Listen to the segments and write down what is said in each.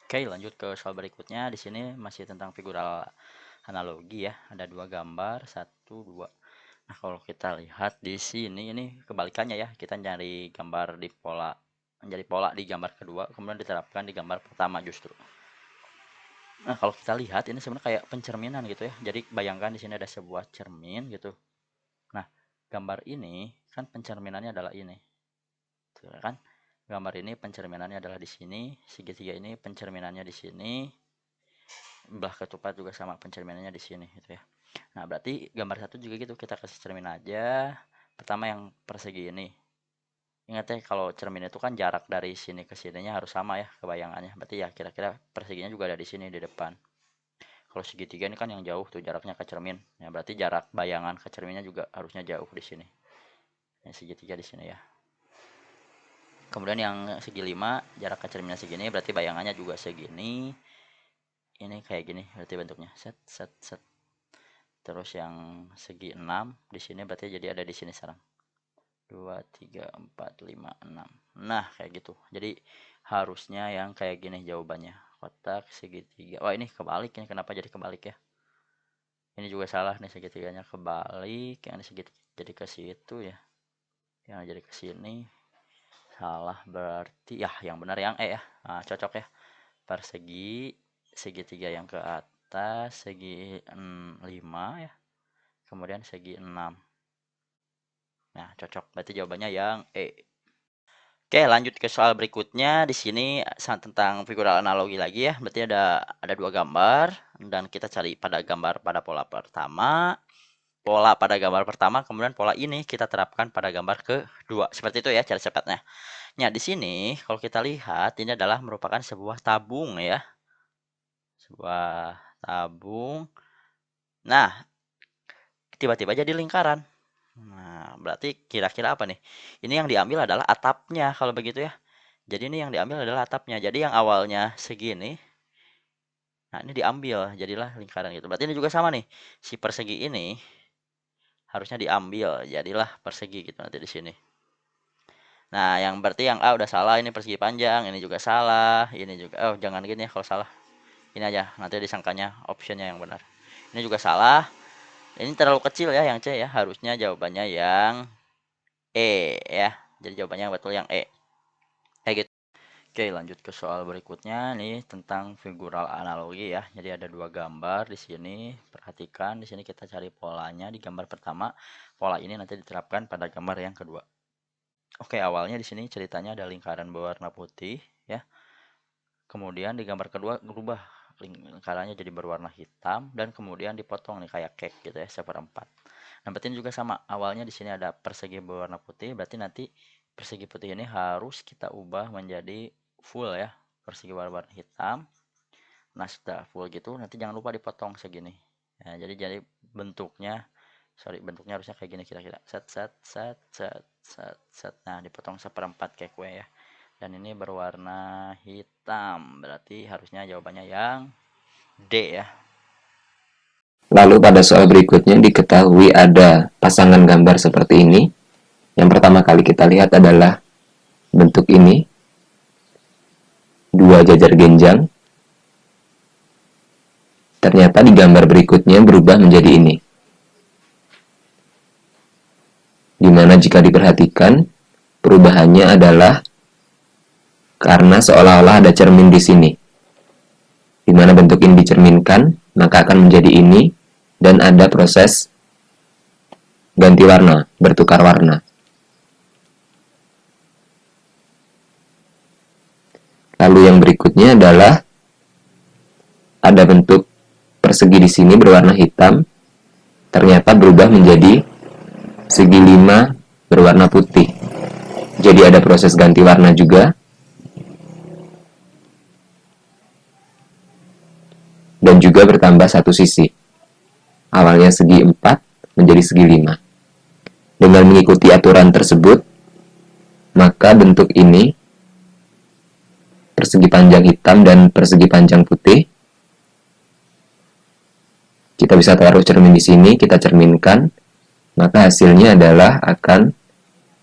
Oke, lanjut ke soal berikutnya. Di sini masih tentang figural analogi ya. Ada dua gambar, satu, dua. Nah, kalau kita lihat di sini ini kebalikannya ya. Kita nyari gambar di pola, menjadi pola di gambar kedua, kemudian diterapkan di gambar pertama justru. Nah, kalau kita lihat ini sebenarnya kayak pencerminan gitu ya. Jadi bayangkan di sini ada sebuah cermin gitu. Nah, gambar ini kan pencerminannya adalah ini. Tuh kan? Gambar ini pencerminannya adalah di sini, segitiga ini pencerminannya di sini, belah ketupat juga sama pencerminannya di sini gitu ya. Nah, berarti gambar satu juga gitu, kita kasih cermin aja. Pertama yang persegi ini. Ingat ya, kalau cermin itu kan jarak dari sini ke sininya harus sama ya kebayangannya. Berarti ya kira-kira perseginya juga ada di sini di depan. Kalau segitiga ini kan yang jauh tuh jaraknya ke cermin. Ya berarti jarak bayangan ke cerminnya juga harusnya jauh di sini. Yang segitiga di sini ya. Kemudian yang segi 5 jarak ke cerminnya segini, berarti bayangannya juga segini. Ini kayak gini berarti bentuknya. Set set set. Terus yang segi 6 di sini berarti jadi ada di sini sekarang. 2, 3, 4, 5, 6. Nah, kayak gitu. Jadi harusnya yang kayak gini jawabannya. Kotak segitiga. Wah, ini kebalik ini. Kenapa jadi kebalik ya? Ini juga salah nih, segitiganya kebalik. Yang ini segitiga jadi ke situ ya. Yang jadi ke sini. Salah berarti ya yang benar yang E ya. Nah, cocok ya. Persegi segitiga yang ke atas segi 5 ya. Kemudian segi 6. Nah, cocok. Berarti jawabannya yang E. Oke, lanjut ke soal berikutnya. Di sini tentang figural analogi lagi ya. Berarti ada dua gambar dan kita cari pada gambar pada pola pertama, pola pada gambar pertama, kemudian pola ini kita terapkan pada gambar kedua. Seperti itu ya cara cepatnya. Nah, di sini kalau kita lihat ini adalah merupakan sebuah tabung ya. Sebuah tabung. Nah, tiba-tiba jadi lingkaran. Nah, berarti kira-kira apa nih? Ini yang diambil adalah atapnya kalau begitu ya. Jadi ini yang diambil adalah atapnya. Jadi yang awalnya segini, nah ini diambil, jadilah lingkaran gitu. Berarti ini juga sama nih. Si persegi ini harusnya diambil, jadilah persegi gitu nanti di sini. Nah, yang berarti yang A udah salah, ini persegi panjang, ini juga salah, ini juga. Oh, jangan gini ya kalau salah. Ini aja, nanti disangkanya optionnya yang benar. Ini juga salah. Ini terlalu kecil ya yang C ya. Harusnya jawabannya yang E ya. Jadi jawabannya yang betul yang E. Kayak gitu. Oke, lanjut ke soal berikutnya nih tentang figural analogi ya. Jadi ada dua gambar di sini. Perhatikan di sini kita cari polanya di gambar pertama. Pola ini nanti diterapkan pada gambar yang kedua. Oke, awalnya di sini ceritanya ada lingkaran berwarna putih ya. Kemudian di gambar kedua berubah lingkarannya jadi berwarna hitam dan kemudian dipotong nih kayak cake gitu ya, seperempat. Nah, berarti ini juga sama. Awalnya di sini ada persegi berwarna putih, berarti nanti persegi putih ini harus kita ubah menjadi full ya, persegi berwarna hitam. Nah, sudah full gitu, nanti jangan lupa dipotong segini. Ya, jadi bentuknya, bentuknya harusnya kayak gini kira-kira. Set, set, set, set, set, set. Nah, dipotong seperempat kayak kue ya. Dan ini berwarna hitam, berarti harusnya jawabannya yang D ya. Lalu pada soal berikutnya diketahui ada pasangan gambar seperti ini. Yang pertama kali kita lihat adalah bentuk ini, dua jajar genjang. Ternyata di gambar berikutnya berubah menjadi ini. Dimana jika diperhatikan, perubahannya adalah karena seolah-olah ada cermin di sini. Dimana bentuk ini dicerminkan, maka akan menjadi ini, dan ada proses ganti warna, bertukar warna. Lalu yang berikutnya adalah ada bentuk persegi di sini berwarna hitam, ternyata berubah menjadi segi 5 berwarna putih. Jadi ada proses ganti warna juga. Dan juga bertambah satu sisi. Awalnya segi 4 menjadi segi 5. Dengan mengikuti aturan tersebut, maka bentuk ini, persegi panjang hitam dan persegi panjang putih, kita bisa taruh cermin di sini, kita cerminkan, maka hasilnya adalah akan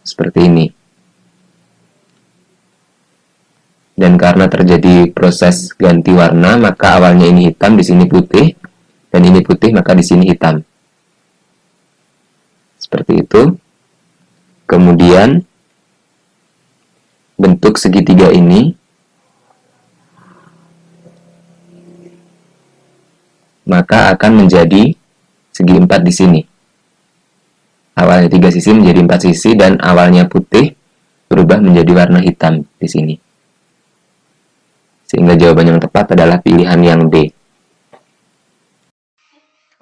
seperti ini. Dan karena terjadi proses ganti warna, maka awalnya ini hitam, di sini putih, dan ini putih, maka di sini hitam. Seperti itu. Kemudian bentuk segitiga ini maka akan menjadi segi 4 di sini. Awalnya 3 sisi menjadi 4 sisi, dan awalnya putih berubah menjadi warna hitam di sini. Sehingga jawaban yang tepat adalah pilihan yang D.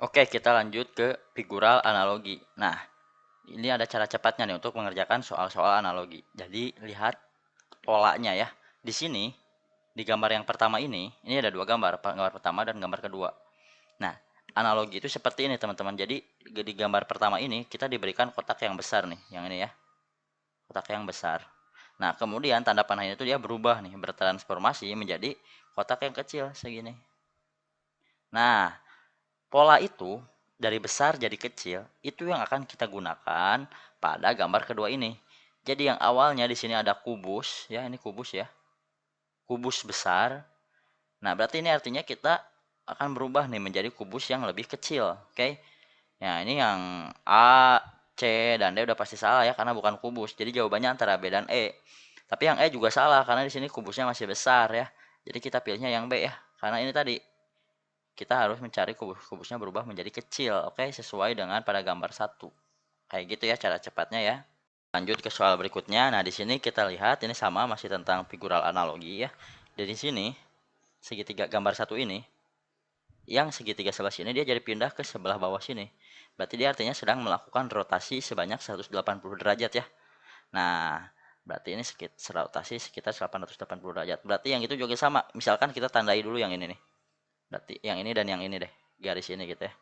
Oke, kita lanjut ke figural analogi. Nah, ini ada cara cepatnya nih untuk mengerjakan soal-soal analogi. Jadi, lihat polanya ya. Di sini, di gambar yang pertama ini ada dua gambar, gambar pertama dan gambar kedua. Nah, analogi itu seperti ini teman-teman. Jadi, di gambar pertama ini kita diberikan kotak yang besar nih, yang ini ya. Kotak yang besar. Nah, kemudian tanda panahnya itu dia berubah nih, bertransformasi menjadi kotak yang kecil segini. Nah, pola itu dari besar jadi kecil, itu yang akan kita gunakan pada gambar kedua ini. Jadi yang awalnya di sini ada kubus, ya ini kubus ya. Kubus besar. Nah, berarti ini artinya kita akan berubah nih menjadi kubus yang lebih kecil, oke? Ya, ini yang A, C, dan D udah pasti salah ya, karena bukan kubus. Jadi jawabannya antara B dan E. Tapi yang E juga salah, karena di sini kubusnya masih besar ya. Jadi kita pilihnya yang B ya, karena ini tadi kita harus mencari kubusnya berubah menjadi kecil, oke? Sesuai dengan pada gambar 1. Kayak gitu ya cara cepatnya ya. Lanjut ke soal berikutnya. Nah, di sini kita lihat ini sama, masih tentang figural analogi ya. Dari sini segitiga gambar 1 ini, yang segitiga sebelah sini dia jadi pindah ke sebelah bawah sini. Berarti dia artinya sedang melakukan rotasi sebanyak 180 derajat ya. Nah, berarti ini rotasi sekitar 880 derajat. Berarti yang itu juga sama. Misalkan kita tandai dulu yang ini nih. Berarti yang ini dan yang ini deh. Garis ini gitu ya.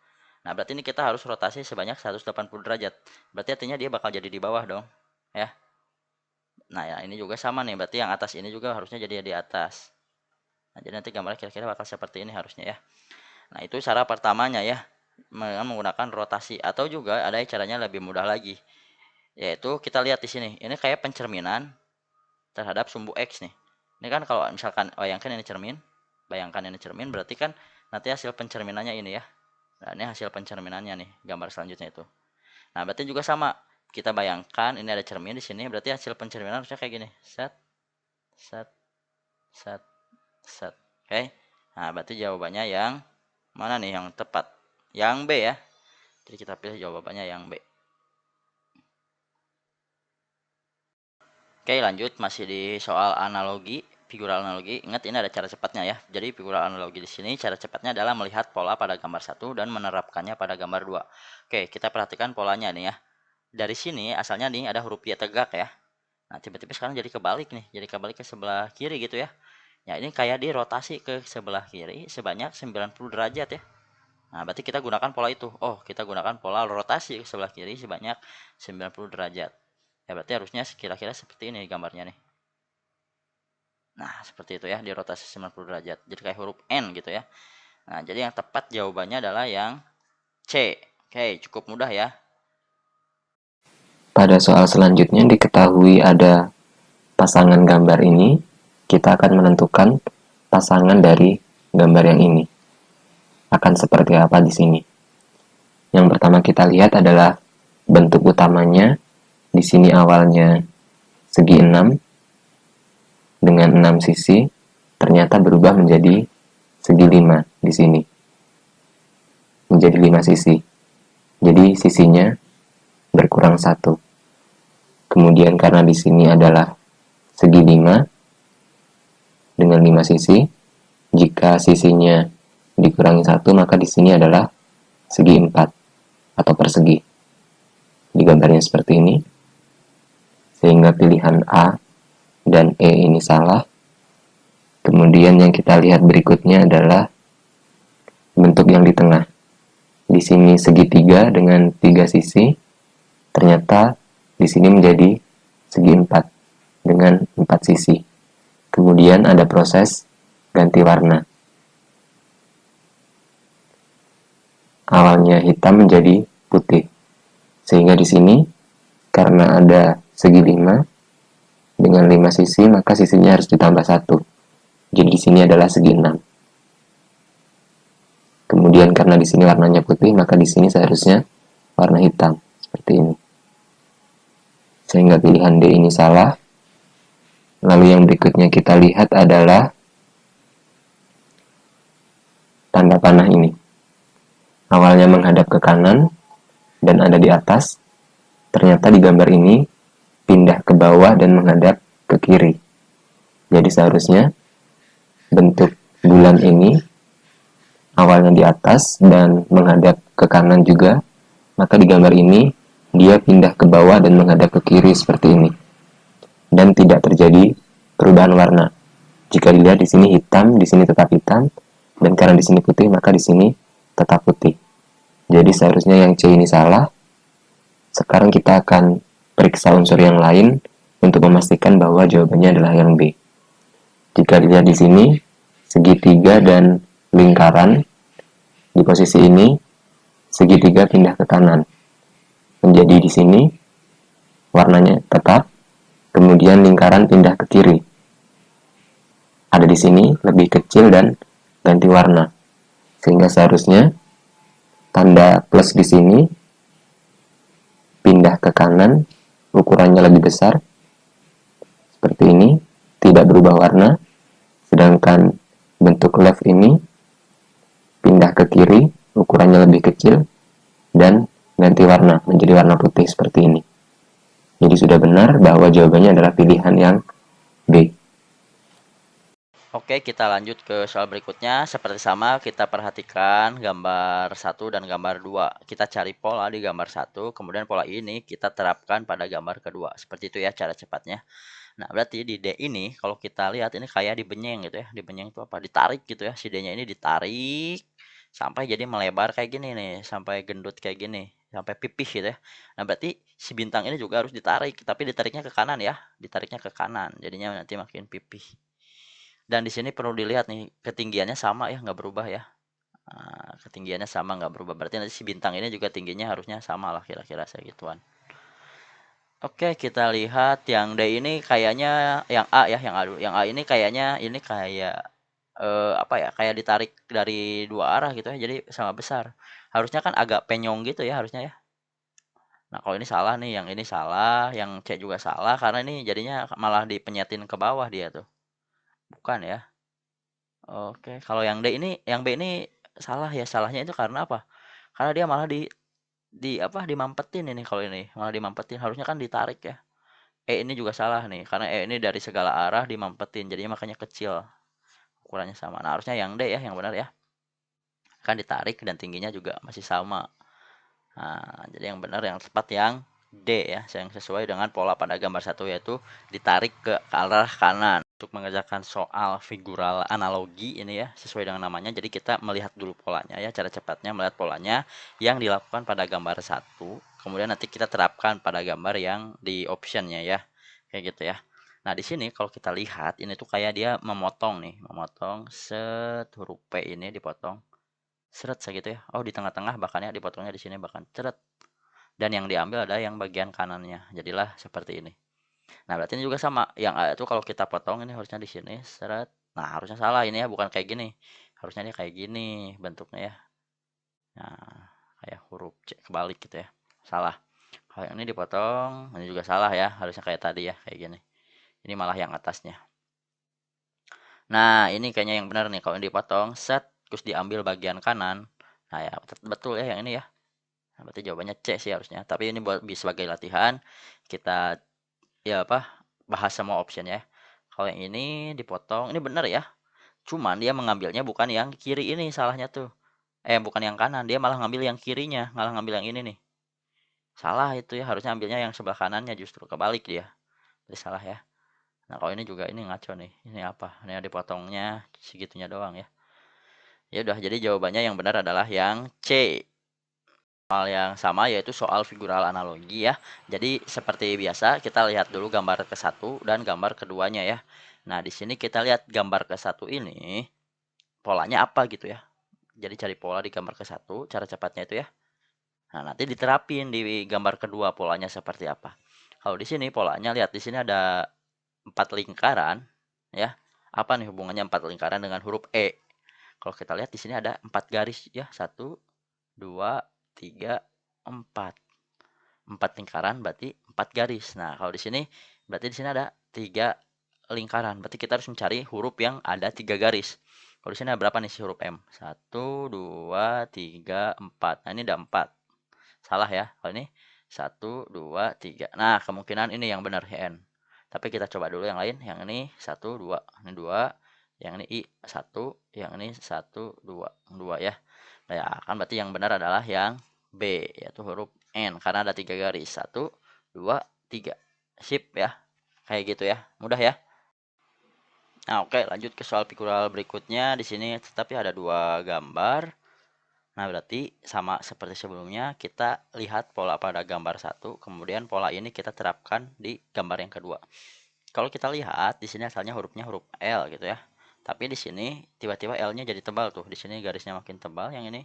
Nah, berarti ini kita harus rotasi sebanyak 180 derajat. Berarti artinya dia bakal jadi di bawah dong. Ya. Nah, ya ini juga sama nih. Berarti yang atas ini juga harusnya jadi di atas. Nah, jadi nanti gambarnya kira-kira bakal seperti ini harusnya ya. Nah, itu cara pertamanya ya. Menggunakan rotasi. Atau juga ada caranya lebih mudah lagi. Yaitu kita lihat di sini. Ini kayak pencerminan terhadap sumbu X nih. Ini kan kalau misalkan bayangkan ini cermin. Bayangkan ini cermin berarti kan nanti hasil pencerminannya ini ya. Nah, ini hasil pencerminannya nih, gambar selanjutnya itu. Nah, berarti juga sama. Kita bayangkan ini ada cermin di sini, berarti hasil pencerminan harusnya kayak gini. Set, set, set, set. Oke. Nah, berarti jawabannya yang mana nih yang tepat? Yang B ya. Jadi kita pilih jawabannya yang B. Oke, lanjut masih di soal analogi, figural analogi. Ingat ini ada cara cepatnya ya. Jadi figural analogi di sini cara cepatnya adalah melihat pola pada gambar 1 dan menerapkannya pada gambar 2. Oke, kita perhatikan polanya nih ya. Dari sini asalnya nih ada huruf Y tegak ya. Nah, tiba-tiba sekarang jadi kebalik nih, jadi kebalik ke sebelah kiri gitu ya. Ya, ini kayak dirotasi ke sebelah kiri sebanyak 90 derajat ya. Nah, berarti kita gunakan pola itu. Oh, kita gunakan pola rotasi ke sebelah kiri sebanyak 90 derajat. Ya, berarti harusnya kira-kira seperti ini gambarnya nih. Nah, seperti itu ya, dirotasi 90 derajat. Jadi kayak huruf N gitu ya. Nah, jadi yang tepat jawabannya adalah yang C. Oke, cukup mudah ya. Pada soal selanjutnya diketahui ada pasangan gambar ini, kita akan menentukan pasangan dari gambar yang ini. Akan seperti apa di sini? Yang pertama kita lihat adalah bentuk utamanya. Di sini awalnya segi 6 dengan 6 sisi, ternyata berubah menjadi segi 5 di sini. Menjadi 5 sisi. Jadi sisinya berkurang 1. Kemudian karena di sini adalah segi 5 dengan 5 sisi, jika sisinya dikurangi 1, maka di sini adalah segi 4 atau persegi. Di gambarnya seperti ini. Sehingga pilihan A dan E ini salah. Kemudian yang kita lihat berikutnya adalah bentuk yang di tengah. Di sini segitiga dengan 3 sisi, ternyata di sini menjadi segi 4 dengan 4 sisi. Kemudian ada proses ganti warna. Awalnya hitam menjadi putih. Sehingga di sini karena ada segi 5, dengan 5 sisi, maka sisinya harus ditambah 1. Jadi di sini adalah segi 6. Kemudian karena di sini warnanya putih, maka di sini seharusnya warna hitam seperti ini. Sehingga pilihan D ini salah. Lalu yang berikutnya kita lihat adalah tanda panah ini. Awalnya menghadap ke kanan dan ada di atas. Ternyata di gambar ini pindah ke bawah dan menghadap ke kiri. Jadi seharusnya bentuk bulan ini awalnya di atas dan menghadap ke kanan juga, maka di gambar ini dia pindah ke bawah dan menghadap ke kiri seperti ini. Dan tidak terjadi perubahan warna. Jika dilihat di sini hitam, di sini tetap hitam, dan karena di sini putih, maka di sini tetap putih. Jadi seharusnya yang C ini salah. Sekarang kita akan periksa unsur yang lain untuk memastikan bahwa jawabannya adalah yang B. Jika dilihat di sini, segitiga dan lingkaran di posisi ini, segitiga pindah ke kanan. Menjadi di sini warnanya tetap, kemudian lingkaran pindah ke kiri. Ada di sini lebih kecil dan ganti warna. Sehingga seharusnya tanda plus di sini pindah ke kanan, ukurannya lebih besar. Seperti ini, tidak berubah warna. Sedangkan bentuk left ini pindah ke kiri, ukurannya lebih kecil, dan ganti warna menjadi warna putih seperti ini. Jadi sudah benar bahwa jawabannya adalah pilihan yang B. Oke, kita lanjut ke soal berikutnya. Seperti sama, kita perhatikan gambar 1 dan gambar 2. Kita cari pola di gambar 1, kemudian pola ini kita terapkan pada gambar kedua. Seperti itu ya cara cepatnya. Nah, berarti di D ini kalau kita lihat ini kayak dibenyeng gitu ya. Dibenyeng itu apa? Ditarik gitu ya. Si D-nya ini ditarik sampai jadi melebar kayak gini nih, sampai gendut kayak gini, sampai pipih gitu ya. Nah, berarti si bintang ini juga harus ditarik, tapi ditariknya ke kanan ya. Ditariknya ke kanan, jadinya nanti makin pipih. Dan di sini perlu dilihat nih, ketinggiannya sama ya, nggak berubah ya. Nah, ketinggiannya sama nggak berubah. Berarti nanti si bintang ini juga tingginya harusnya sama lah kira-kira segituan. Oke, kita lihat yang D ini kayaknya yang A ya, yang A dulu. Yang A ini kayaknya ini kayak apa ya? Kayak ditarik dari dua arah gitu ya. Jadi sama besar. Harusnya kan agak penyong gitu ya harusnya ya. Nah, kalau ini salah nih, yang ini salah, yang C juga salah karena ini jadinya malah dipenyetin ke bawah dia tuh. Bukan ya? Oke, kalau yang D ini, yang B ini salah ya. Salahnya itu karena apa? Karena dia malah di apa? Dimampetin ini kalau ini, malah dimampetin. Harusnya kan ditarik ya. E ini juga salah nih, karena E ini dari segala arah dimampetin, jadinya makanya kecil, ukurannya sama. Nah, harusnya yang D ya, yang benar ya. Kan ditarik dan tingginya juga masih sama. Nah, jadi yang benar, yang tepat yang D ya, yang sesuai dengan pola pada gambar satu yaitu ditarik ke arah kanan. Untuk mengerjakan soal figural analogi ini ya, sesuai dengan namanya. Jadi kita melihat dulu polanya ya, cara cepatnya melihat polanya yang dilakukan pada gambar satu. Kemudian nanti kita terapkan pada gambar yang di optionnya ya, kayak gitu ya. Nah, di sini kalau kita lihat ini tuh kayak dia memotong nih, memotong set huruf P ini dipotong seret segitu ya. Oh, di tengah-tengah bahkan ya dipotongnya di sini bahkan seret. Dan yang diambil ada yang bagian kanannya. Jadilah seperti ini. Nah, berarti ini juga sama. Yang A itu kalau kita potong ini harusnya di sini seret. Nah, harusnya salah ini ya, bukan kayak gini. Harusnya dia kayak gini bentuknya ya. Nah, kayak huruf C kebalik gitu ya. Salah. Kalau yang ini dipotong, ini juga salah ya. Harusnya kayak tadi ya, kayak gini. Ini malah yang atasnya. Nah, ini kayaknya yang benar nih. Kalau ini dipotong, set, terus diambil bagian kanan. Nah, ya betul ya yang ini ya. Nah, berarti jawabannya C sih harusnya. Tapi ini buat sebagai latihan, kita ya apa bahas semua option ya. Kalau yang ini dipotong, ini benar ya. Cuman dia mengambilnya bukan yang kiri ini salahnya tuh. Bukan yang kanan, dia malah ngambil yang kirinya, malah ngambil yang ini nih. Salah itu ya, harusnya ambilnya yang sebelah kanannya justru kebalik dia. Jadi salah ya. Nah, kalau ini juga ini ngaco nih. Ini apa? Ini dipotongnya segitunya doang ya. Ya udah, jadi jawabannya yang benar adalah yang C. Soal yang sama yaitu soal figural analogi ya. Jadi seperti biasa kita lihat dulu gambar ke-1 dan gambar keduanya ya. Nah, di sini kita lihat gambar ke-1 ini polanya apa gitu ya. Jadi cari pola di gambar ke-1, cara cepatnya itu ya. Nah, nanti diterapin di gambar kedua polanya seperti apa. Kalau di sini polanya lihat di sini ada 4 lingkaran, ya. Apa nih hubungannya 4 lingkaran dengan huruf E? Kalau kita lihat di sini ada 4 garis ya, 1, 2, 3, 4. 4 lingkaran berarti 4 garis. Nah, kalau di sini berarti di sini ada 3 lingkaran. Berarti kita harus mencari huruf yang ada 3 garis. Kalau di sini ada berapa nih si huruf M? 1, 2, 3, 4. Nah, ini ada 4. Salah ya. Kalau ini 1, 2, 3. Nah, kemungkinan ini yang benar N. Tapi kita coba dulu yang lain. Yang ini 1, 2. Ini 2. Yang ini I 1. Yang ini 1, 2. 2 ya. Nah, ya, kan berarti yang benar adalah yang B, yaitu huruf N. Karena ada 3 garis. 1, 2, 3. Sip ya. Kayak gitu ya. Mudah ya. Nah, oke, lanjut ke soal figural berikutnya. Di sini tetapi ada 2 gambar. Nah, berarti sama seperti sebelumnya, kita lihat pola pada gambar 1, kemudian pola ini kita terapkan di gambar yang kedua. Kalau kita lihat, di sini asalnya hurufnya huruf L gitu ya. Tapi di sini tiba-tiba L-nya jadi tebal tuh. Di sini garisnya makin tebal yang ini.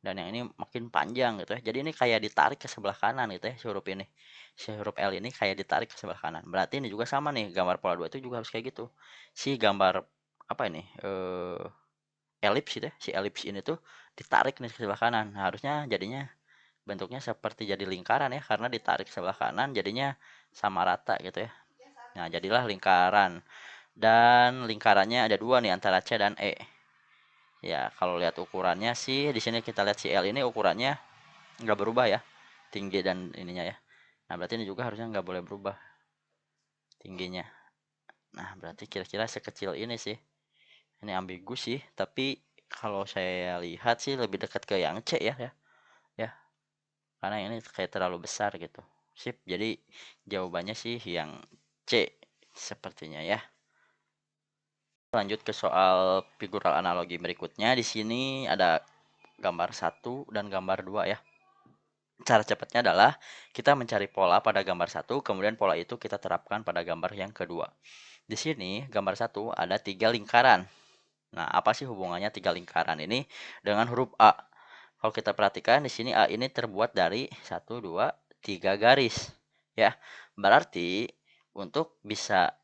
Dan yang ini makin panjang gitu ya. Jadi ini kayak ditarik ke sebelah kanan gitu ya, si huruf ini. Si huruf L ini kayak ditarik ke sebelah kanan. Berarti ini juga sama nih, gambar pola 2 itu juga harus kayak gitu. Si gambar, apa ini, elips gitu ya, si elips ini tuh ditarik nih ke sebelah kanan. Nah, harusnya jadinya bentuknya seperti jadi lingkaran ya, karena ditarik ke sebelah kanan jadinya sama rata gitu ya. Nah, jadilah lingkaran. Dan lingkarannya ada 2 nih antara C dan E. Ya, kalau lihat ukurannya sih di sini kita lihat si L ini ukurannya nggak berubah ya, tinggi dan ininya ya. Nah, berarti ini juga harusnya nggak boleh berubah tingginya. Nah, berarti kira-kira sekecil ini sih. Ini ambigu sih, tapi kalau saya lihat sih lebih dekat ke yang C ya. Ya, karena ini kayak terlalu besar gitu. Sip, jadi jawabannya sih yang C sepertinya ya. Lanjut ke soal figural analogi berikutnya. Di sini ada gambar 1 dan gambar 2 ya. Cara cepatnya adalah kita mencari pola pada gambar 1, kemudian pola itu kita terapkan pada gambar yang kedua. Di sini gambar 1 ada 3 lingkaran. Nah, apa sih hubungannya 3 lingkaran ini dengan huruf A? Kalau kita perhatikan di sini A ini terbuat dari 1, 2, 3 garis. Ya, berarti untuk bisa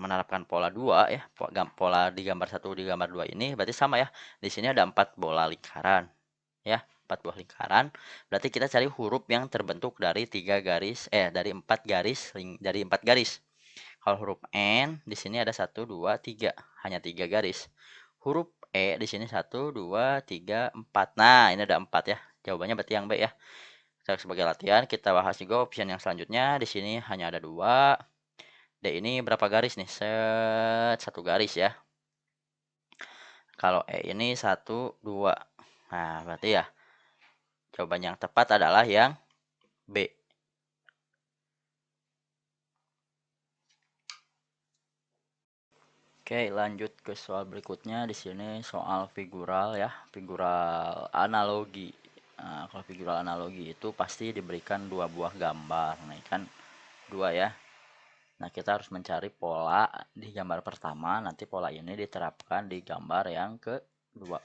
menerapkan pola 2 ya, pola di gambar 1 di gambar 2 ini berarti sama ya. Di sini ada 4 bola lingkaran. Ya, 4 buah lingkaran. Berarti kita cari huruf yang terbentuk dari 3 garis dari 4 garis dari 4 garis. Kalau huruf N di sini ada 1 2 3, hanya 3 garis. Huruf E di sini 1 2 3 4. Nah, ini ada 4 ya. Jawabannya berarti yang B ya. Sebagai latihan kita bahas juga option yang selanjutnya. Di sini hanya ada 2. D ini berapa garis nih? Satu garis ya. Kalau E ini 1 2. Nah, berarti ya jawaban yang tepat adalah yang B. Oke, lanjut ke soal berikutnya. Di sini soal figural ya, figural analogi. Nah, kalau figural analogi itu pasti diberikan 2 buah gambar. Nah, kan 2 ya. Nah, kita harus mencari pola di gambar pertama, nanti pola ini diterapkan di gambar yang kedua.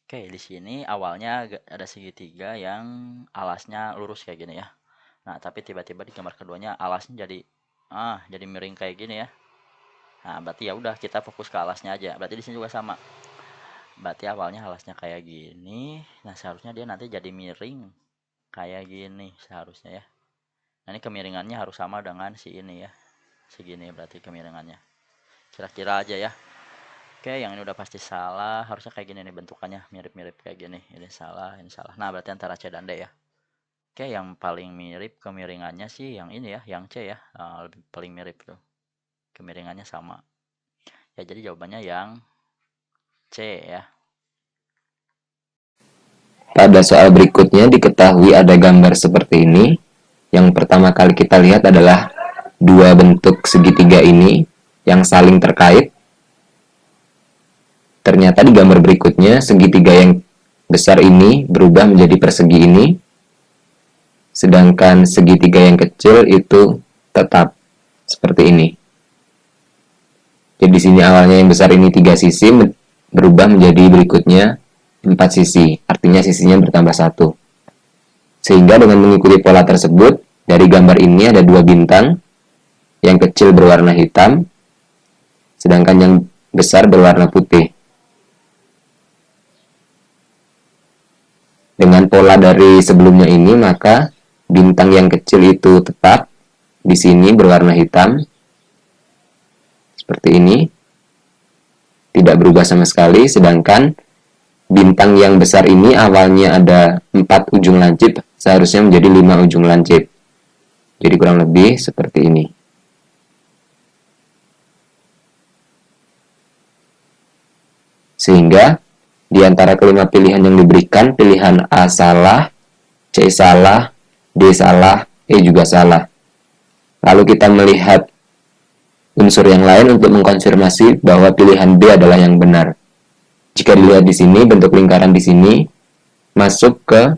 Oke, di sini awalnya ada segitiga yang alasnya lurus kayak gini ya. Nah, tapi tiba-tiba di gambar keduanya alasnya jadi miring kayak gini ya. Nah, berarti ya udah kita fokus ke alasnya aja. Berarti di sini juga sama. Berarti awalnya alasnya kayak gini. Nah, seharusnya dia nanti jadi miring kayak gini seharusnya ya. Nah, ini kemiringannya harus sama dengan si ini ya. Segini berarti kemiringannya. Kira-kira aja ya. Oke, yang ini udah pasti salah. Harusnya kayak gini nih bentukannya, mirip-mirip kayak gini. Ini salah, ini salah. Nah, berarti antara C dan D ya. Oke, yang paling mirip kemiringannya sih yang ini ya, yang C ya. Lebih paling mirip tuh. Kemiringannya sama. Ya, jadi jawabannya yang C ya. Pada soal berikutnya diketahui ada gambar seperti ini. Yang pertama kali kita lihat adalah dua bentuk segitiga ini yang saling terkait. Ternyata di gambar berikutnya segitiga yang besar ini berubah menjadi persegi ini, sedangkan segitiga yang kecil itu tetap seperti ini. Jadi di sini awalnya yang besar ini 3 sisi berubah menjadi berikutnya 4 sisi, artinya sisinya bertambah 1. Sehingga dengan mengikuti pola tersebut, dari gambar ini ada 2 bintang, yang kecil berwarna hitam, sedangkan yang besar berwarna putih. Dengan pola dari sebelumnya ini, maka bintang yang kecil itu tetap di sini berwarna hitam, seperti ini, tidak berubah sama sekali, sedangkan bintang yang besar ini awalnya ada 4 ujung lancip, seharusnya menjadi 5 ujung lancip. Jadi kurang lebih seperti ini. Sehingga di antara kelima pilihan yang diberikan, pilihan A salah, C salah, D salah, E juga salah. Lalu kita melihat unsur yang lain untuk mengkonfirmasi bahwa pilihan B adalah yang benar. Jika dilihat di sini, bentuk lingkaran di sini masuk ke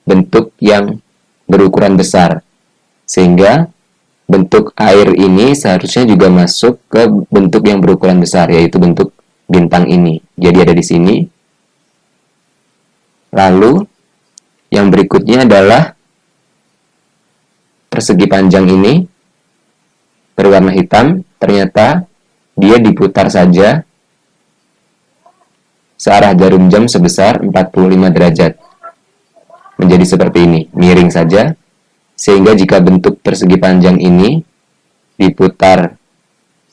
bentuk yang berukuran besar. Sehingga bentuk air ini seharusnya juga masuk ke bentuk yang berukuran besar, yaitu bentuk bintang ini. Jadi ada di sini. Lalu yang berikutnya adalah persegi panjang ini berwarna hitam. Ternyata dia diputar saja searah jarum jam sebesar 45 derajat. Menjadi seperti ini, miring saja. Sehingga jika bentuk persegi panjang ini diputar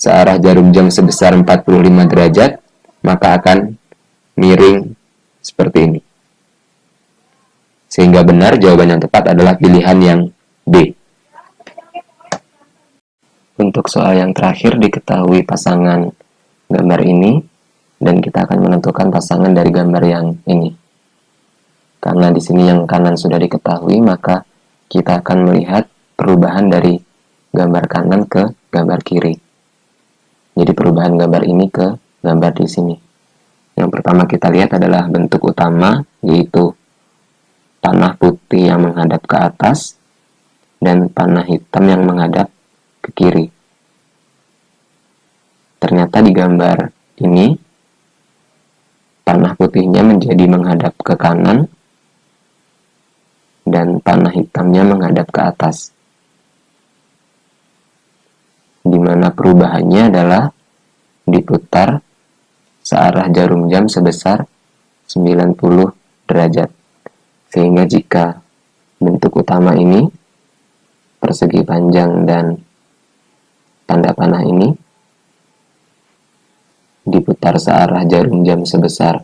searah jarum jam sebesar 45 derajat, maka akan miring seperti ini. Sehingga benar jawaban yang tepat adalah pilihan yang B. Untuk soal yang terakhir, diketahui pasangan gambar ini, dan kita akan menentukan pasangan dari gambar yang ini. Karena di sini yang kanan sudah diketahui, maka kita akan melihat perubahan dari gambar kanan ke gambar kiri. Jadi perubahan gambar ini ke gambar di sini. Yang pertama kita lihat adalah bentuk utama, yaitu panah putih yang menghadap ke atas dan panah hitam yang menghadap ke kiri. Ternyata di gambar ini panah putihnya menjadi menghadap ke kanan dan panah hitamnya menghadap ke atas. Di mana perubahannya adalah diputar searah jarum jam sebesar 90 derajat. Sehingga jika bentuk utama ini, persegi panjang dan tanda panah ini diputar searah jarum jam sebesar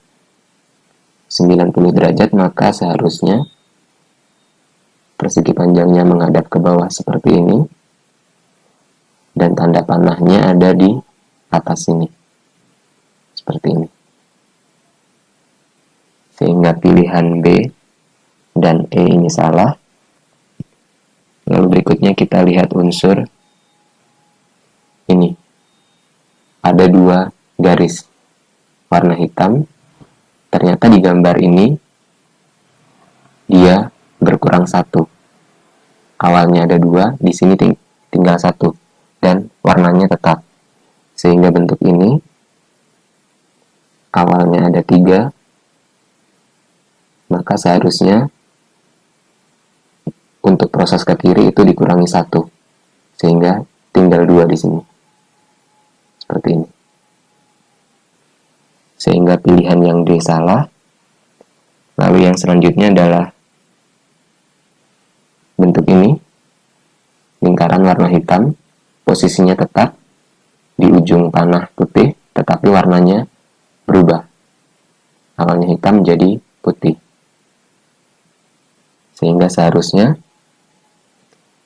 90 derajat, maka seharusnya persegi panjangnya menghadap ke bawah seperti ini dan tanda panahnya ada di atas sini seperti ini. Sehingga pilihan B dan E ini salah. Lalu berikutnya kita lihat unsur ini. Ada 2 garis warna hitam. Ternyata di gambar ini dia berkurang 1. Awalnya ada 2, di sini tinggal 1 dan warnanya tetap. Sehingga bentuk ini awalnya ada 3, maka seharusnya untuk proses ke kiri itu dikurangi 1, sehingga tinggal 2 di sini. Seperti ini. Sehingga pilihan yang D salah. Lalu yang selanjutnya adalah bentuk ini, lingkaran warna hitam, posisinya tetap di ujung panah putih, tetapi warnanya berubah. Awalnya hitam menjadi putih. Sehingga seharusnya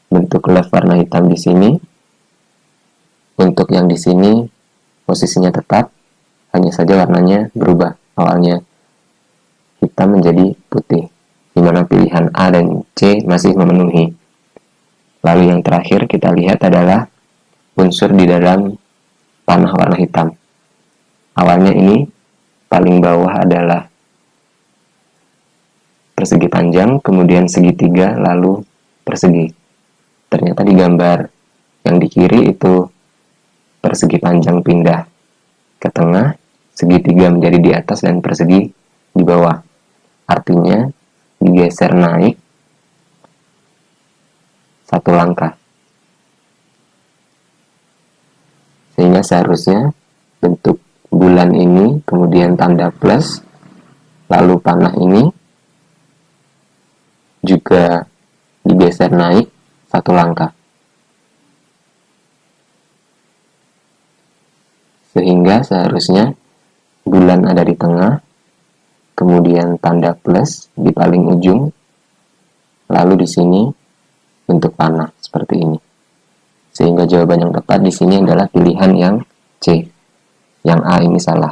bentuk left warna hitam di sini, untuk yang di sini posisinya tetap, hanya saja warnanya berubah. Awalnya hitam menjadi putih, di mana pilihan A dan C masih memenuhi. Lalu yang terakhir kita lihat adalah unsur di dalam panah warna hitam. Awalnya ini paling bawah adalah persegi panjang, kemudian segitiga, lalu persegi. Ternyata di gambar yang di kiri itu persegi panjang pindah ke tengah, segitiga menjadi di atas, dan persegi di bawah. Artinya digeser naik 1 langkah. Sehingga seharusnya bentuk bulan ini, kemudian tanda plus, lalu panah ini juga digeser naik satu langkah. Sehingga seharusnya bulan ada di tengah, kemudian tanda plus di paling ujung, lalu di sini bentuk panah seperti ini. Sehingga jawaban yang tepat di sini adalah pilihan yang C. Yang A ini salah.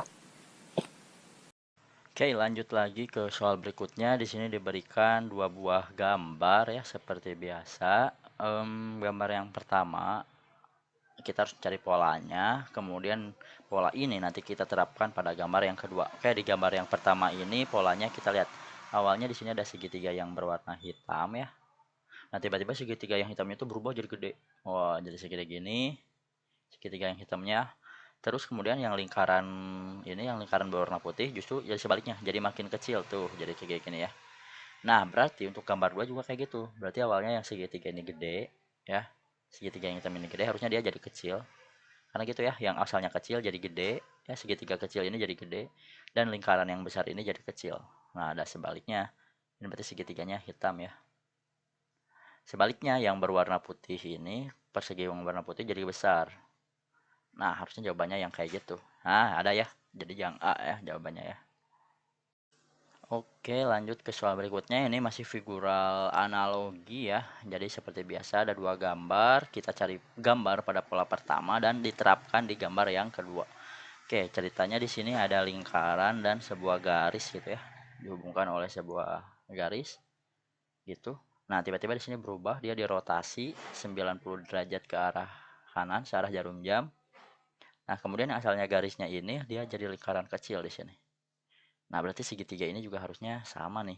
Oke, lanjut lagi ke soal berikutnya. Di sini diberikan dua buah gambar ya, seperti biasa. Gambar yang pertama, kita harus cari polanya. Kemudian pola ini nanti kita terapkan pada gambar yang kedua. Oke, di gambar yang pertama ini polanya kita lihat. Awalnya di sini ada segitiga yang berwarna hitam ya. Nah, tiba-tiba segitiga yang hitamnya itu berubah jadi gede. Wah, jadi segitiga gini. Segitiga yang hitamnya. Terus kemudian yang lingkaran ini, yang lingkaran berwarna putih justru jadi sebaliknya, jadi makin kecil tuh, jadi kayak gini ya. Nah, berarti untuk gambar 2 juga kayak gitu. Berarti awalnya yang segitiga ini gede ya. Segitiga yang hitam ini gede, harusnya dia jadi kecil. Karena gitu ya, yang asalnya kecil jadi gede, ya segitiga kecil ini jadi gede dan lingkaran yang besar ini jadi kecil. Nah, ada sebaliknya. Ini berarti segitiganya hitam ya. Sebaliknya yang berwarna putih ini, persegi yang berwarna putih jadi besar. Nah, harusnya jawabannya yang kayak gitu. Nah, ada ya. Jadi yang A ya jawabannya ya. Oke, lanjut ke soal berikutnya. Ini masih figural analogi ya. Jadi seperti biasa ada dua gambar. Kita cari gambar pada pola pertama dan diterapkan di gambar yang kedua. Oke, ceritanya di sini ada lingkaran dan sebuah garis gitu ya. Dihubungkan oleh sebuah garis gitu. Nah, tiba-tiba di sini berubah, dia dirotasi 90 derajat ke arah kanan, searah jarum jam. Nah, kemudian yang asalnya garisnya ini dia jadi lingkaran kecil di sini. Nah, berarti segitiga ini juga harusnya sama nih.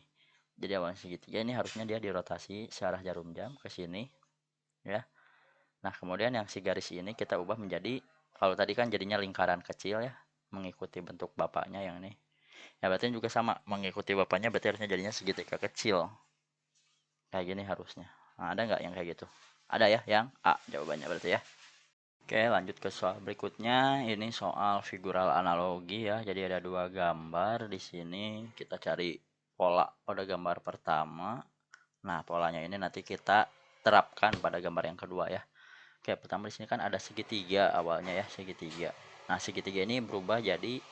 Jadi awalnya segitiga ini harusnya dia dirotasi searah jarum jam ke sini, ya. Nah, kemudian yang si garis ini kita ubah menjadi, kalau tadi kan jadinya lingkaran kecil ya, mengikuti bentuk bapaknya yang ini. Ya, berarti juga sama, mengikuti bapaknya berarti harusnya jadinya segitiga kecil. Kayak gini harusnya. Nah, ada nggak yang kayak gitu? Ada ya, yang A jawabannya berarti ya. Oke, lanjut ke soal berikutnya. Ini soal figural analogi ya. Jadi ada dua gambar di sini. Kita cari pola pada gambar pertama. Nah, polanya ini nanti kita terapkan pada gambar yang kedua ya. Oke, pertama di sini kan ada segitiga awalnya ya, segitiga. Nah, segitiga ini berubah jadi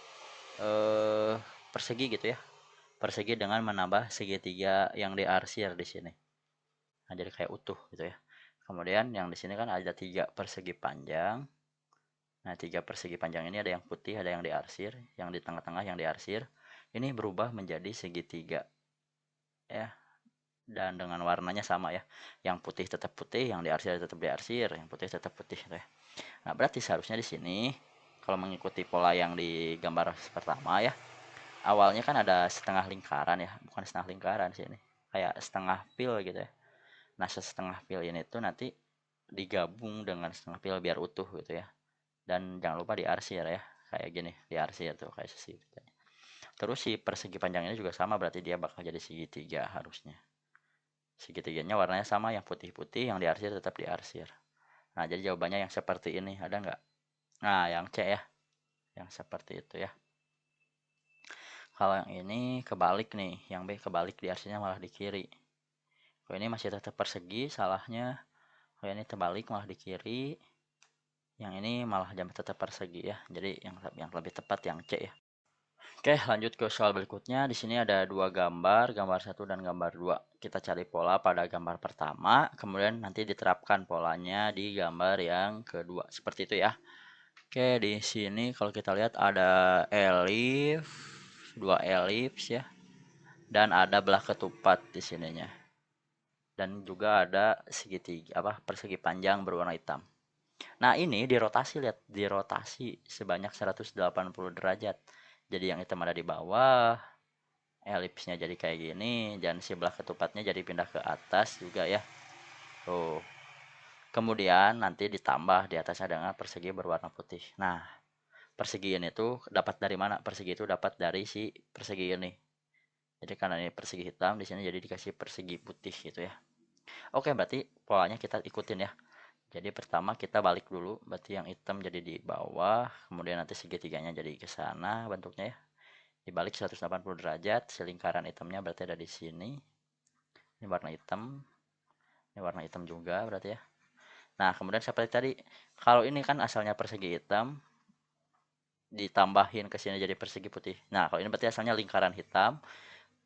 persegi gitu ya. Persegi dengan menambah segitiga yang diarsir di sini. Nah, jadi kayak utuh gitu ya. Kemudian yang di sini kan ada tiga persegi panjang. Nah, tiga persegi panjang ini ada yang putih, ada yang diarsir, yang di tengah-tengah yang diarsir. Ini berubah menjadi segitiga ya. Dan dengan warnanya sama ya. Yang putih tetap putih, yang diarsir tetap diarsir, yang putih tetap putih gitu ya. Nah, berarti seharusnya di sini kalau mengikuti pola yang di gambar pertama ya, awalnya kan ada setengah lingkaran ya, bukan setengah lingkaran sih ini. Kayak setengah pil gitu ya. Nah, setengah pil ini tuh nanti digabung dengan setengah pil biar utuh gitu ya. Dan jangan lupa diarsir ya, kayak gini, diarsir tuh kayak segitiga. Terus si persegi panjang ini juga sama, berarti dia bakal jadi segitiga harusnya. Segitiganya warnanya sama, yang putih-putih, yang diarsir tetap diarsir. Nah, jadi jawabannya yang seperti ini, ada nggak? Nah, yang C ya, yang seperti itu ya. Kalau yang ini kebalik nih, yang B kebalik, diarsirnya malah di kiri. Kalau ini masih tetap persegi, salahnya. Kalau ini terbalik malah di kiri. Yang ini malah tetap persegi ya. Jadi yang lebih tepat yang C ya. Oke, lanjut ke soal berikutnya. Di sini ada dua gambar, gambar 1 dan gambar 2. Kita cari pola pada gambar pertama, kemudian nanti diterapkan polanya di gambar yang kedua. Seperti itu ya. Oke, di sini kalau kita lihat ada elips, dua elips ya. Dan ada belah ketupat di sininya. Dan juga ada segitiga persegi panjang berwarna hitam. Nah, ini dirotasi, lihat, dirotasi sebanyak 180 derajat. Jadi yang hitam ada di bawah, elipsnya jadi kayak gini, dan sebelah ketupatnya jadi pindah ke atas juga ya. Tuh. Kemudian nanti ditambah di atasnya dengan persegi berwarna putih. Nah, persegi ini tuh dapat dari mana? Persegi itu dapat dari si persegi ini. Jadi karena ini persegi hitam, di sini jadi dikasih persegi putih gitu ya. Oke, berarti polanya kita ikutin ya. Jadi pertama kita balik dulu, berarti yang hitam jadi di bawah, kemudian nanti segitiganya jadi ke sana bentuknya ya. Dibalik 180 derajat, si lingkaran hitamnya berarti ada di sini. Ini warna hitam. Ini warna hitam juga berarti ya. Nah, kemudian seperti tadi, kalau ini kan asalnya persegi hitam, ditambahin ke sini jadi persegi putih. Nah, kalau ini berarti asalnya lingkaran hitam,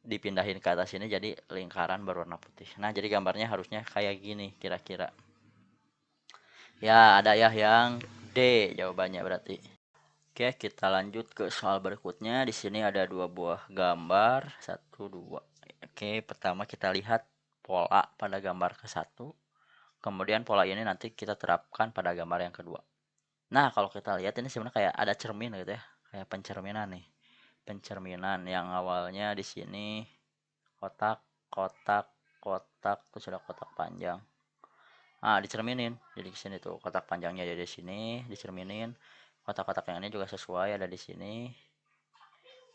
dipindahin ke atas sini jadi lingkaran berwarna putih. Nah, jadi gambarnya harusnya kayak gini kira-kira. Ya, ada ya yang D jawabannya berarti. Oke, kita lanjut ke soal berikutnya. Di sini ada dua buah gambar, satu, dua. Oke, pertama kita lihat pola pada gambar ke satu. Kemudian pola ini nanti kita terapkan pada gambar yang kedua. Nah, kalau kita lihat ini sebenarnya kayak ada cermin gitu ya, kayak pencerminan nih. Pencerminan yang awalnya di sini kotak, kotak, kotak, terus ada kotak panjang. Nah, dicerminin. Jadi di sini tuh kotak panjangnya ada di sini, dicerminin. Kotak-kotak yang ini juga sesuai ada di sini.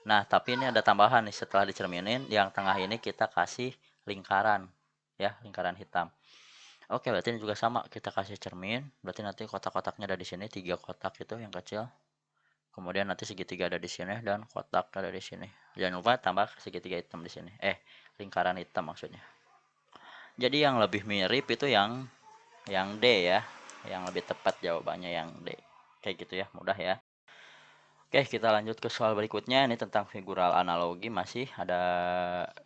Nah, tapi ini ada tambahan nih setelah dicerminin, yang tengah ini kita kasih lingkaran ya, lingkaran hitam. Oke, berarti ini juga sama, kita kasih cermin, berarti nanti kotak-kotaknya ada di sini, 3 kotak itu yang kecil. Kemudian nanti segitiga ada di sini dan kotak ada di sini. Jangan lupa tambah segitiga hitam di sini. Lingkaran hitam maksudnya. Jadi yang lebih mirip itu yang D ya. Yang lebih tepat jawabannya yang D. Kayak gitu ya, mudah ya. Oke, kita lanjut ke soal berikutnya. Ini tentang figural analogi, masih ada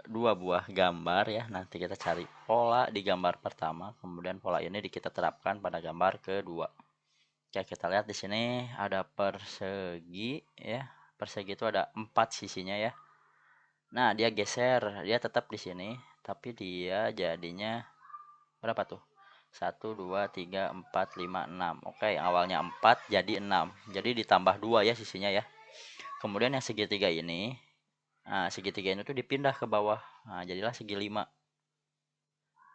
dua buah gambar ya. Nanti kita cari pola di gambar pertama, kemudian pola ini kita terapkan pada gambar kedua. Oke, kita lihat di sini ada persegi ya. Persegi itu ada 4 sisinya ya. Nah, dia geser, dia tetap di sini, tapi dia jadinya berapa tuh? 1, 2, 3, 4, 5, 6. Oke, yang awalnya 4 jadi 6. Jadi ditambah 2 ya sisinya ya. Kemudian yang segitiga ini, nah segitiga ini tuh dipindah ke bawah. Nah, jadilah segi 5.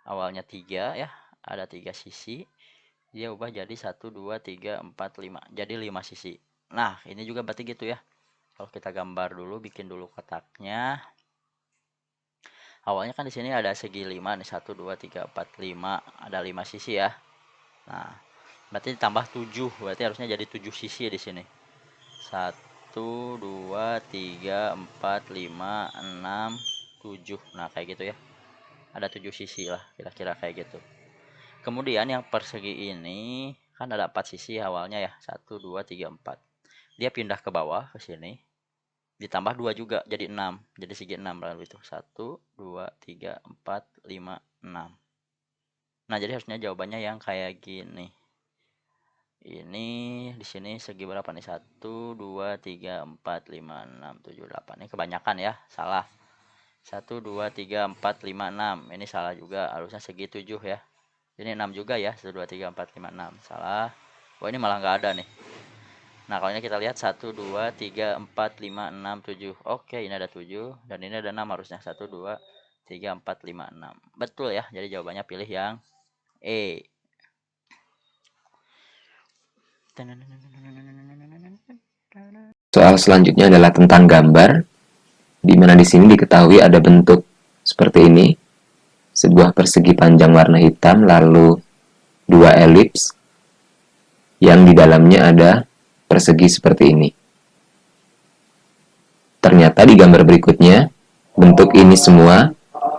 Awalnya 3 ya, ada 3 sisi. Dia ubah jadi 1, 2, 3, 4, 5. Jadi 5 sisi. Nah, ini juga berarti gitu ya. Kalau kita gambar dulu, bikin dulu kotaknya. Awalnya kan di sini ada segi 5 nih, 1 2 3 4 5, ada 5 sisi ya. Nah, berarti ditambah 7, berarti harusnya jadi 7 sisi di sini. 1 2 3 4 5 6 7. Nah, kayak gitu ya. Ada 7 sisi lah, kira-kira kayak gitu. Kemudian yang persegi ini kan ada 4 sisi awalnya ya, 1 2 3 4. Dia pindah ke bawah ke sini. Ditambah 2 juga jadi 6. Jadi segi 6 lalu itu. 1 2 3 4 5 6. Nah, jadi harusnya jawabannya yang kayak gini. Ini di sini segi berapa nih? 1 2 3 4 5 6 7 8. Ini kebanyakan ya, salah. 1 2 3 4 5 6. Ini salah juga, harusnya segi 7 ya. Ini 6 juga ya, 1 2 3 4 5 6. Salah. Wah, ini malah nggak ada nih. Nah, kalau ini kita lihat 1 2 3 4 5 6 7. Oke, ini ada 7 dan ini ada 6 harusnya. 1 2 3 4 5 6. Betul ya. Jadi jawabannya pilih yang E. Soal selanjutnya adalah tentang gambar, di mana di sini diketahui ada bentuk seperti ini, sebuah persegi panjang warna hitam, lalu dua elips, yang di dalamnya ada persegi seperti ini. Ternyata di gambar berikutnya, bentuk ini semua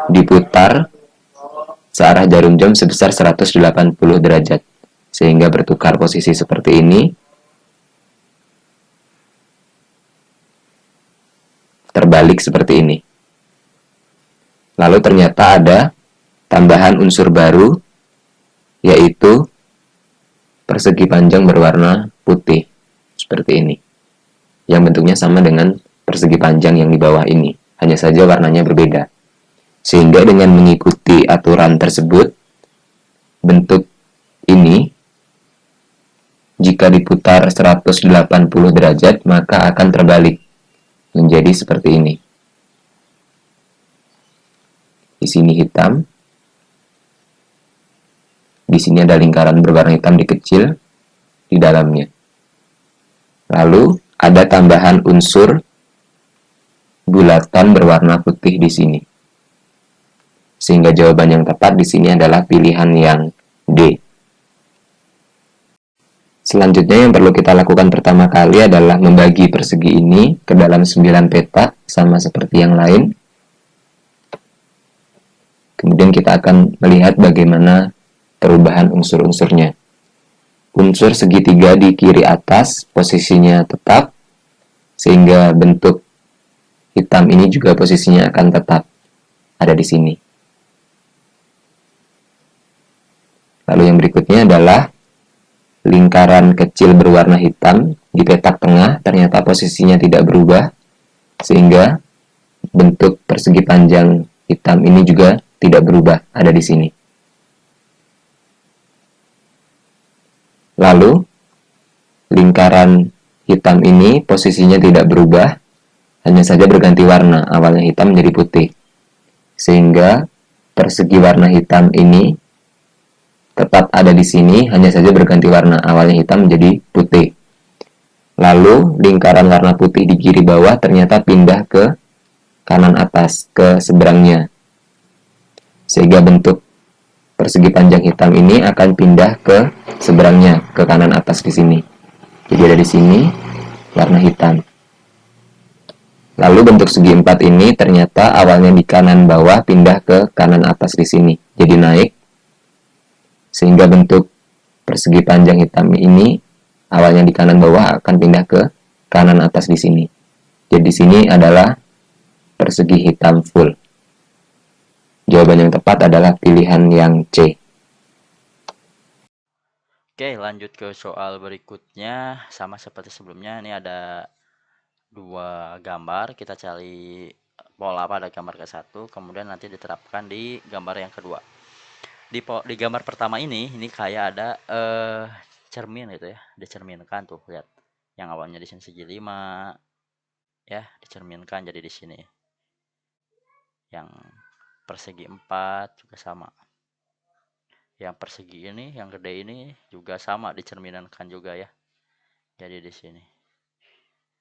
diputar searah jarum jam sebesar 180 derajat, sehingga bertukar posisi seperti ini. Terbalik seperti ini. Lalu ternyata ada tambahan unsur baru, yaitu persegi panjang berwarna putih, seperti ini. Yang bentuknya sama dengan persegi panjang yang di bawah ini, hanya saja warnanya berbeda. Sehingga dengan mengikuti aturan tersebut, bentuk ini jika diputar 180 derajat maka akan terbalik menjadi seperti ini. Di sini hitam. Di sini ada lingkaran berwarna hitam dikecil di dalamnya. Lalu ada tambahan unsur bulatan berwarna putih di sini. Sehingga jawaban yang tepat di sini adalah pilihan yang D. Selanjutnya yang perlu kita lakukan pertama kali adalah membagi persegi ini ke dalam 9 peta sama seperti yang lain. Kemudian kita akan melihat bagaimana perubahan unsur-unsurnya. Unsur segitiga di kiri atas posisinya tetap, sehingga bentuk hitam ini juga posisinya akan tetap ada di sini. Lalu yang berikutnya adalah lingkaran kecil berwarna hitam di petak tengah ternyata posisinya tidak berubah, sehingga bentuk persegi panjang hitam ini juga tidak berubah ada di sini. Lalu lingkaran hitam ini posisinya tidak berubah, hanya saja berganti warna, awalnya hitam menjadi putih. Sehingga persegi warna hitam ini tetap ada di sini, hanya saja berganti warna, awalnya hitam menjadi putih. Lalu lingkaran warna putih di kiri bawah ternyata pindah ke kanan atas, ke seberangnya. Sehingga bentuk persegi panjang hitam ini akan pindah ke seberangnya, ke kanan atas di sini. Jadi ada di sini warna hitam. Lalu bentuk segi empat ini ternyata awalnya di kanan bawah pindah ke kanan atas di sini. Jadi naik. Sehingga bentuk persegi panjang hitam ini awalnya di kanan bawah akan pindah ke kanan atas di sini. Jadi di sini adalah persegi hitam full. Jawaban yang tepat adalah pilihan yang C. Oke, lanjut ke soal berikutnya. Sama seperti sebelumnya, ini ada dua gambar. Kita cari pola pada gambar ke-1, kemudian nanti diterapkan di gambar yang kedua. Di gambar pertama ini kayak ada cermin gitu ya, dicerminkan tuh, lihat. Yang awalnya di sini segi 5 ya, dicerminkan jadi di sini. Yang persegi 4 juga sama. Yang persegi ini, yang gede ini juga sama, dicerminkan juga ya. Jadi di sini.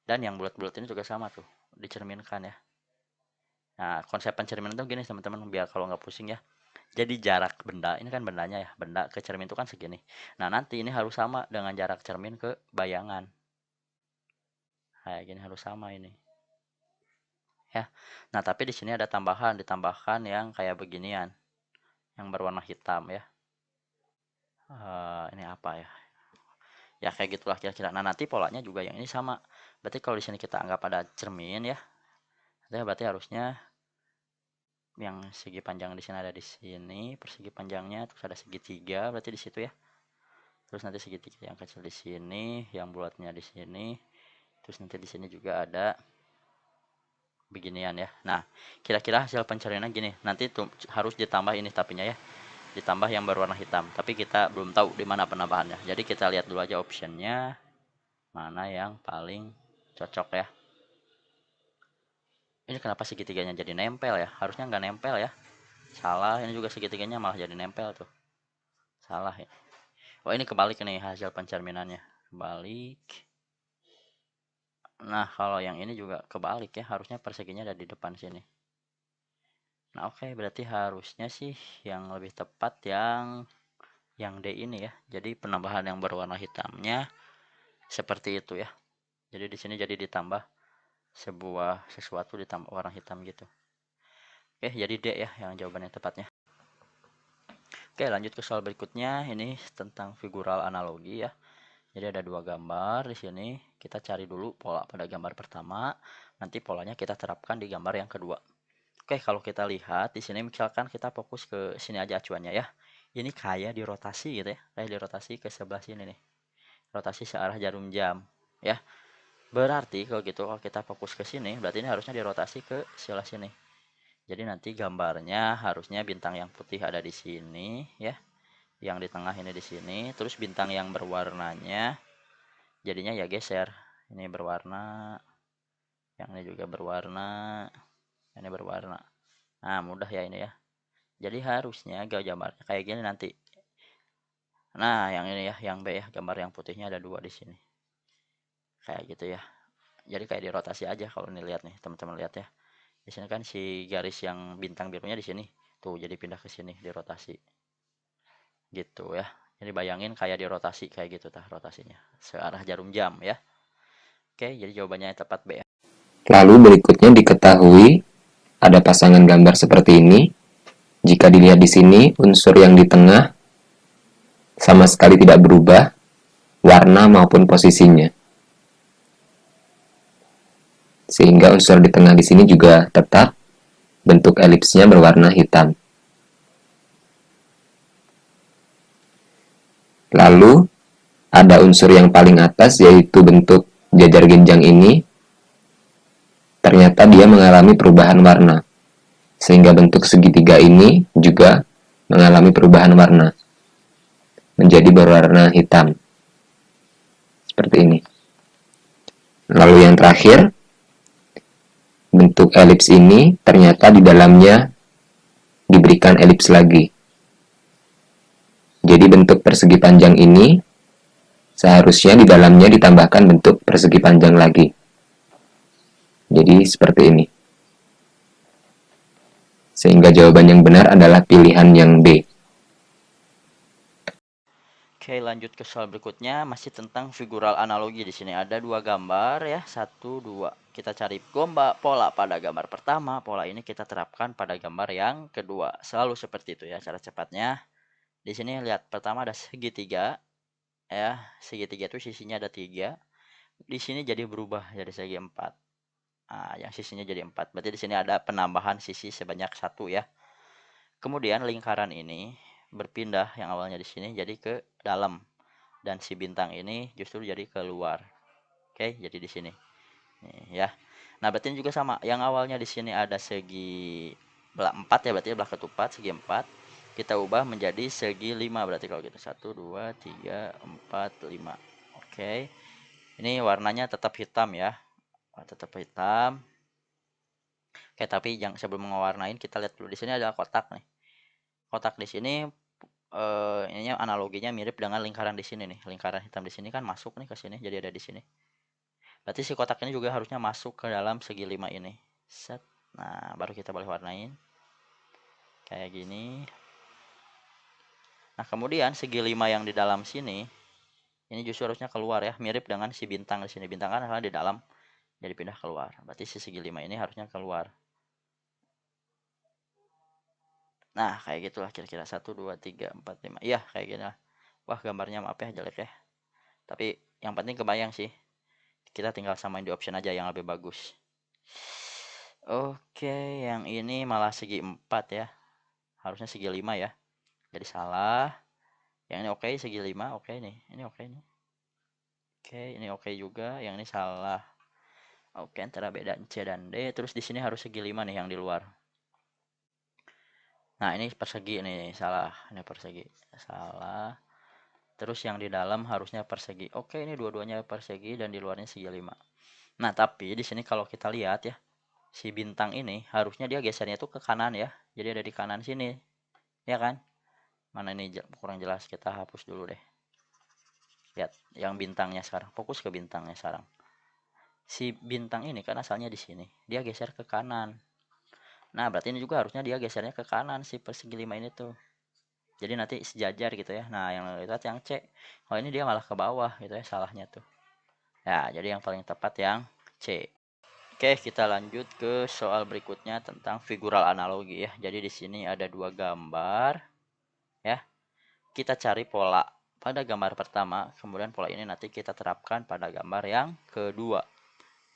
Dan yang bulat-bulat ini juga sama tuh, dicerminkan ya. Nah, konsep pencerminan tuh gini teman-teman, biar kalau nggak pusing ya. Jadi jarak benda, ini kan bendanya ya, benda ke cermin itu kan segini. Nah, nanti ini harus sama dengan jarak cermin ke bayangan. Kayak gini harus sama ini. Ya. Nah, tapi di sini ada ditambahkan yang kayak beginian. Yang berwarna hitam ya. Ini apa ya? Ya kayak gitulah kira-kira. Nah, nanti polanya juga yang ini sama. Berarti kalau di sini kita anggap ada cermin ya. Berarti harusnya yang segi panjang di sini ada di sini, persegi panjangnya, terus ada segitiga berarti di situ ya. Terus nanti segitiga yang kecil di sini, yang bulatnya di sini. Terus nanti di sini juga ada beginian ya. Nah, kira-kira hasil pencariannya gini. Nanti tuh harus ditambah ini tapinya ya. Ditambah yang berwarna hitam. Tapi kita belum tahu di mana penambahannya. Jadi kita lihat dulu aja optionnya. Mana yang paling cocok ya. Ini kenapa segitiganya jadi nempel ya? Harusnya nggak nempel ya. Salah, ini juga segitiganya malah jadi nempel tuh. Salah ya. Oh, ini kebalik nih hasil pencerminannya. Kebalik. Nah, kalau yang ini juga kebalik ya. Harusnya perseginya ada di depan sini. Nah, oke, berarti harusnya sih yang lebih tepat yang D ini ya. Jadi penambahan yang berwarna hitamnya seperti itu ya. Jadi di sini jadi ditambah sesuatu ditambah warna hitam gitu. Oke, jadi D ya yang jawabannya tepatnya. Oke, lanjut ke soal berikutnya. Ini tentang figural analogi ya. Jadi ada dua gambar di sini. Kita cari dulu pola pada gambar pertama. Nanti polanya kita terapkan di gambar yang kedua. Oke, kalau kita lihat di sini misalkan kita fokus ke sini aja acuannya ya. Ini kayak dirotasi gitu ya. Kayak dirotasi ke sebelah sini nih. Rotasi searah jarum jam ya. Berarti kalau gitu kalau kita fokus ke sini, berarti ini harusnya dirotasi ke sebelah sini. Jadi nanti gambarnya harusnya bintang yang putih ada di sini ya. Yang di tengah ini di sini, terus bintang yang berwarnanya jadinya ya geser. Ini berwarna, yang ini juga berwarna, ini berwarna. Nah, mudah ya ini ya. Jadi harusnya gambarnya kayak gini nanti. Nah, yang ini ya, yang B ya, gambar yang putihnya ada dua di sini. Kayak gitu ya. Jadi kayak dirotasi aja kalau ini lihat nih, teman-teman lihat ya. Di sini kan si garis yang bintang birunya di sini. Tuh, jadi pindah ke sini dirotasi. Gitu ya. Jadi bayangin kayak dirotasi kayak gitu tah rotasinya. Searah jarum jam ya. Oke, jadi jawabannya yang tepat B ya. Lalu berikutnya diketahui ada pasangan gambar seperti ini. Jika dilihat di sini, unsur yang di tengah sama sekali tidak berubah, warna maupun posisinya. Sehingga unsur di tengah di sini juga tetap bentuk elipsnya berwarna hitam. Lalu ada unsur yang paling atas yaitu bentuk jajar genjang ini. Ternyata dia mengalami perubahan warna. Sehingga bentuk segitiga ini juga mengalami perubahan warna. Menjadi berwarna hitam. Seperti ini. Lalu yang terakhir, bentuk elips ini ternyata di dalamnya diberikan elips lagi. Jadi bentuk persegi panjang ini seharusnya di dalamnya ditambahkan bentuk persegi panjang lagi. Jadi seperti ini. Sehingga jawaban yang benar adalah pilihan yang B. Oke, lanjut ke soal berikutnya, masih tentang figural analogi. Di sini ada dua gambar ya, 1, 2. Kita cari pola pada gambar pertama, pola ini kita terapkan pada gambar yang kedua. Selalu seperti itu ya cara cepatnya. Di sini lihat, pertama ada segitiga ya, segitiga itu sisinya ada 3. Di sini jadi berubah jadi segi 4. Nah, yang sisinya jadi 4. Berarti di sini ada penambahan sisi sebanyak 1 ya. Kemudian lingkaran ini berpindah yang awalnya di sini jadi ke dalam dan si bintang ini justru jadi keluar. Oke, jadi di sini. Nih ya. Nah, berarti ini juga sama. Yang awalnya di sini ada segi belah 4 ya, berarti belah ketupat segi 4. Kita ubah menjadi segi 5 berarti kalau gitu. 1 2 3 4 5. Oke. Ini warnanya tetap hitam ya. Tetap hitam. Oke, tapi yang sebelum mewarnain kita lihat dulu di sini ada kotak nih. Kotak di sini ini analoginya mirip dengan lingkaran di sini nih. Lingkaran hitam di sini kan masuk nih ke sini, jadi ada di sini. Berarti si kotak ini juga harusnya masuk ke dalam segi 5 ini. Set. Nah, baru kita boleh warnain. Kayak gini. Nah, kemudian segi 5 yang di dalam sini ini justru harusnya keluar ya, mirip dengan si bintang di sini. Bintang kan adalah di dalam, jadi pindah keluar. Berarti si segi 5 ini harusnya keluar. Nah, kayak gitulah kira-kira 1 2 3 4 5. Iya, kayak gini lah. Wah, gambarnya maaf ya jelek ya. Tapi yang penting kebayang sih. Kita tinggal samain di option aja yang lebih bagus. Oke, yang ini malah segi 4 ya. Harusnya segi 5 ya. Jadi salah. Yang ini oke, segi 5 oke nih. Ini oke nih. Oke, ini oke juga. Yang ini salah. Oke, antara B dan C dan D. Terus di sini harus segi 5 nih yang di luar. Nah, ini persegi nih, salah. Ini persegi. Salah. Terus yang di dalam harusnya persegi. Oke, ini dua-duanya persegi dan di luarnya segi 5. Nah, tapi di sini kalau kita lihat ya, si bintang ini harusnya dia gesernya tuh ke kanan ya. Jadi ada di kanan sini. Ya kan? Mana ini kurang jelas, kita hapus dulu deh. Lihat yang bintangnya sekarang. Fokus ke bintangnya sekarang. Si bintang ini kan asalnya di sini. Dia geser ke kanan. Nah, berarti ini juga harusnya dia gesernya ke kanan si persegi 5 ini tuh. Jadi nanti sejajar gitu ya. Nah, yang lihat yang C. Oh, ini dia malah ke bawah gitu ya, salahnya tuh. Ya, jadi yang paling tepat yang C. Oke, kita lanjut ke soal berikutnya tentang figural analogi ya. Jadi di sini ada dua gambar ya. Kita cari pola pada gambar pertama, kemudian pola ini nanti kita terapkan pada gambar yang kedua.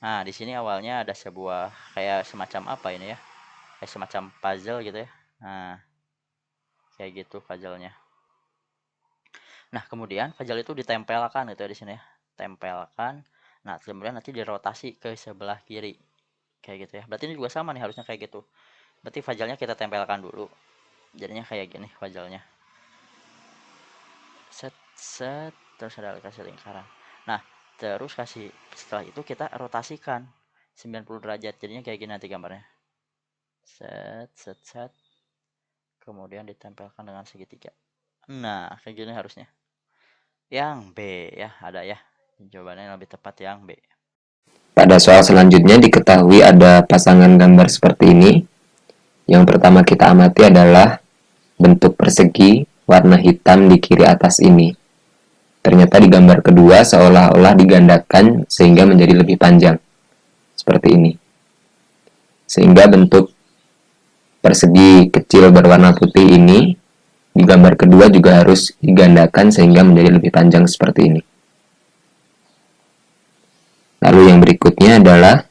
Nah, di sini awalnya ada sebuah kayak semacam apa ini ya? Kayak semacam puzzle gitu ya. Nah, kayak gitu puzzle-nya. Nah, kemudian puzzle itu ditempelkan gitu ya di sini ya. Tempelkan. Nah, kemudian nanti dirotasi ke sebelah kiri. Kayak gitu ya. Berarti ini juga sama nih harusnya kayak gitu. Berarti puzzle-nya kita tempelkan dulu. Jadinya kayak gini puzzle-nya. Set set terus ada kasih lingkaran. Nah, terus setelah itu kita rotasikan 90 derajat. Jadinya kayak gini nanti gambarnya. Set set set. Kemudian ditempelkan dengan segitiga. Nah, kayak gini harusnya. Yang B ya, ada ya. Jawabannya yang lebih tepat yang B. Pada soal selanjutnya diketahui ada pasangan gambar seperti ini. Yang pertama kita amati adalah bentuk persegi warna hitam di kiri atas ini. Ternyata di gambar kedua seolah-olah digandakan sehingga menjadi lebih panjang. Seperti ini. Sehingga bentuk persegi kecil berwarna putih ini di gambar kedua juga harus digandakan sehingga menjadi lebih panjang seperti ini. Lalu yang berikutnya adalah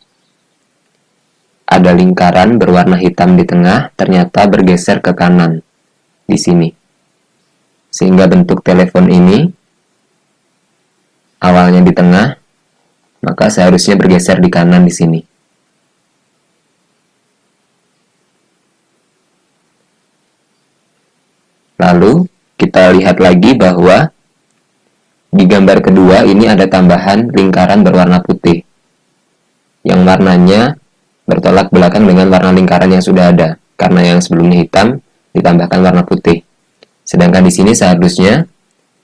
ada lingkaran berwarna hitam di tengah, ternyata bergeser ke kanan di sini. Sehingga bentuk telepon ini awalnya di tengah, maka seharusnya bergeser di kanan di sini. Lalu kita lihat lagi bahwa di gambar kedua ini ada tambahan lingkaran berwarna putih yang warnanya bertolak belakang dengan warna lingkaran yang sudah ada, karena yang sebelumnya hitam ditambahkan warna putih. Sedangkan di sini seharusnya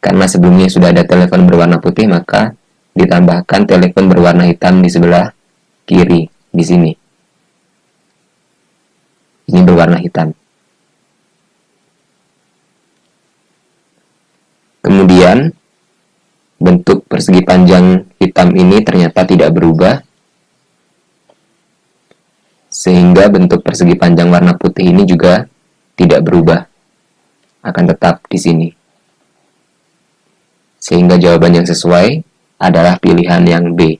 karena sebelumnya sudah ada telepon berwarna putih, maka ditambahkan telepon berwarna hitam di sebelah kiri di sini. Ini berwarna hitam. Kemudian bentuk persegi panjang hitam ini ternyata tidak berubah, sehingga bentuk persegi panjang warna putih ini juga tidak berubah, akan tetap di sini. Sehingga jawaban yang sesuai adalah pilihan yang B.